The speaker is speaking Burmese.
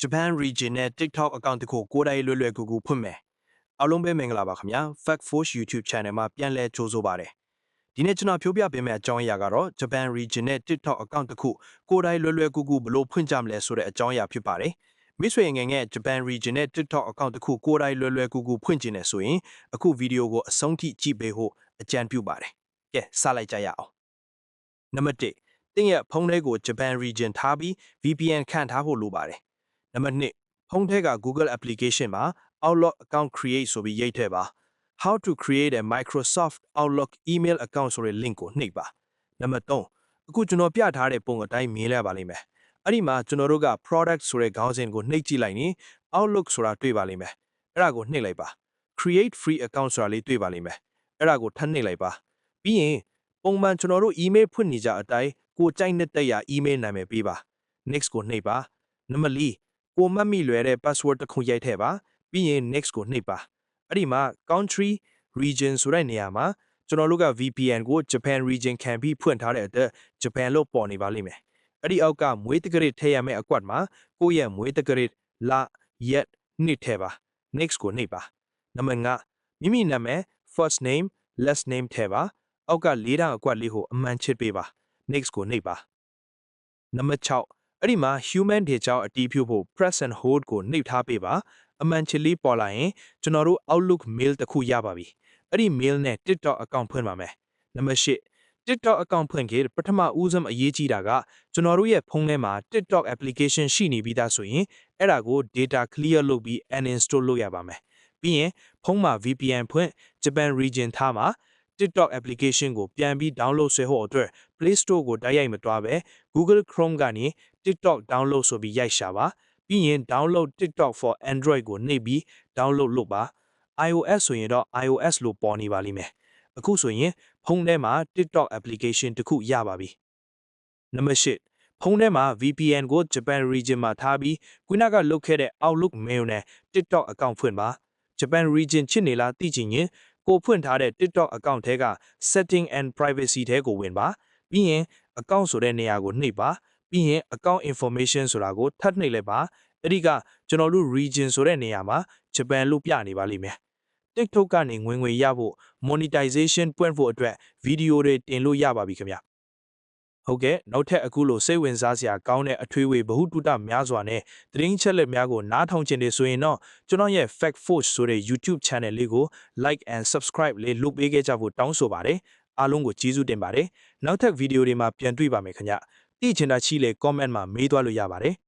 Japan region နဲ့ TikTok account တစ်ခုကိုယ်တိုင်လွယ်လွယ်ကူကူဖွင့်မယ်။အားလုံးပဲမင်္ဂလာပါခင်ဗျာ Fact Force YouTube channel မှာပြန်လည်ကြိုဆိုပါရစေ။ဒီနေ့ကျွန်တော်ပြောပြပေးမယ့်အကြောင်းအရာကတော့ Japan region နဲ့ TikTok account တစ်ခုကိုယ်တိုင်လွယ်လွယ်ကူကူဘယ်လိုဖွင့်ကြမလဲဆိုတဲ့အကြောင်းအရာဖြစ်ပါတယ်။မိတ်ဆွေငယ်ငယ် Japan region နဲ့ TikTok account တစ်ခုကိုယ်တိုင်လွယ်လွယ်ကူကူဖွင့်ခြင်းနဲ့ဆိုရင်အခုဗီဒီယိုကိုအဆုံးထိကြည့်ပေးဖို့အကြံပြုပါတယ်။ကဲစလိုက်ကြရအောင်။နံပါတ်1တင်းရဲ့ဖုန်းထဲကို Japan region ထားပြီး VPN ခန့်ထားဖို့လိုပါတယ်။နံပါတ်2ဖုန်းထဲက Google application မှာ Outlook account create ဆိုပြီးရေးထည့်ပါ How to create a Microsoft Outlook email account ဆိုတဲ့ link ကိုနှိပ်ပါနံပါတ်3အခုကျွန်တော်ပြထားတဲ့ပုံအတိုင်းမြင်ရပါလိမ့်မယ်အဲ့ဒီမှာကျွန်တော်တို့က product ဆိုတဲ့ခေါင်းစဉ်ကိုနှိပ်ကြည့်လိုက်ရင် Outlook ဆိုတာတွေ့ပါလိမ့်မယ်အဲ့ဒါကိုနှိပ်လိုက်ပါ create free account ဆိုတာလေးတွေ့ပါလိမ့်မယ်အဲ့ဒါကိုထပ်နှိပ်လိုက်ပါပြီးရင်ပုံမှန်ကျွန်တော်တို့ email ဖွင့်နေကြအတိုင်းကိုကြိုက်တဲ့ရာ email နာမည်ပေးပါ next ကိုနှိပ်ပါနံပါတ်4ကိုမှတ်မိလွယ်တဲ့ password တစ်ခုရိုက်ထည့်ပါပြီးရင် next ကိုနှိပ်ပါအဲ့ဒီမှာ country region ဆိုတဲ့နေရာမှာကျွန်တော်တို့က VPN ကို Japan region ခံပြီးဖွင့်ထားတဲ့အတွက် Japan လို့ပေါ်နေပါလိမ့်မယ်အဲ့ဒီအောက်ကမွေးတက္ကရာထည့်ရမယ့်အကွက်မှာကိုယ့်ရဲ့မွေးတက္ကရာလရက်နှစ်ထည့်ပါ next ကိုနှိပ်ပါနံပါတ်5မိမိနာမည် first name last name ထည့်ပါအောက်က၄တောင်အကွက်လေးကိုအမှန်ချစ်ပေးပါ next ကိုနှိပ်ပါနံပါတ်6အဲ့ဒီမှာ human data အတီးဖြုတ်ဖို့ press and hold ကိုနှိပ်ထားပေးပါအမှန်ချစ်လေးပေါ်လာရင်ကျွန်တော်တို့ Outlook mail တစ်ခုရပါပြီအဲ့ဒီ mail နဲ့ TikTok account ဖွင့်ပါမယ်နံပါတ်8 TikTok account ဖွင့်ခဲ့ပထမဦးဆုံးအရေးကြီးတာကကျွန်တော်တို့ရဲ့ဖုန်းထဲမှာ TikTok application ရှိနေပြီးသားဆိုရင်အဲ့ဒါကို data clear လုပ်ပြီး uninstall လုပ်ရပါမယ်ပြီးရင်ဖုန်းမှာ VPN ဖွင့် Japan region ထားမှာ TikTok application ကိုပြန်ပြီး download ဆွဲဖို့အတွက် Play Store ကိုတိုက်ရိုက်မတွားပဲ Google Chrome ကနေ TikTok download ဆိုပြီးရိုက်ရှာပါပြီးရင် download TikTok for Android ကိုနှိပ်ပြီး download လုပ်ပါ iOS ဆိုရင်တော့ iOS လို့ပေါ်နေပါလိမ့်မယ်အခုဆိုရင်ဖုန်းထဲမှာ TikTok application တစ်ခုရပါပြီနံပါတ်8ဖုန်းထဲမှာ VPN ကို Japan region မှာထားပြီးခုနကလုပ်ခဲ့တဲ့ Outlook mail နဲ့ TikTok account ဖွင့်ပါ Japan region ချစ်နေလားသိချင်ရင်ကိုဖွင့်ထားတဲ့ TikTok account ထဲက setting and privacy ထဲကိုဝင်ပါပြီးရင် account ဆိုတဲ့နေရာကိုနှိပ်ပါပြီးရင် account information ဆိုတာကိုထပ်နှိပ်လိုက်ပါအဲ့ဒီကကျွန်တော်တို့ region ဆိုတဲ့နေရာမှာ Japan လို့ပြနေပါလိမ့်မယ် TikTok ကနေငွေရဖို့ monetization ပွင့်ဖို့အတွက်ဗီဒီယိုတွေတင်လို့ရပါပြီခင်ဗျဟုတ်ကဲ့နောက်ထပ်အခုလိုစိတ်ဝင်စားစရာကောင်းတဲ့အထွေးဝေဗဟုတုတများစွာနဲ့သတင်းချက်လက်များကိုနားထောင်ခြင်းတွေဆိုရင်တော့ကျွန်တော်ရဲ့ Fact Force ဆိုတဲ့ YouTube channel လေးကို like and subscribe လေးလုပ်ပေးခဲ့ကြဖို့တောင်းဆိုပါတယ်အားလုံးကိုကျေးဇူးတင်ပါတယ်နောက်ထပ်ဗီဒီယိုတွေမှာပြန်တွေ့ပါမယ်ခင်ဗျသိချင်တာရှိလေ comment မှာမေးသွားလို့ရပါတယ်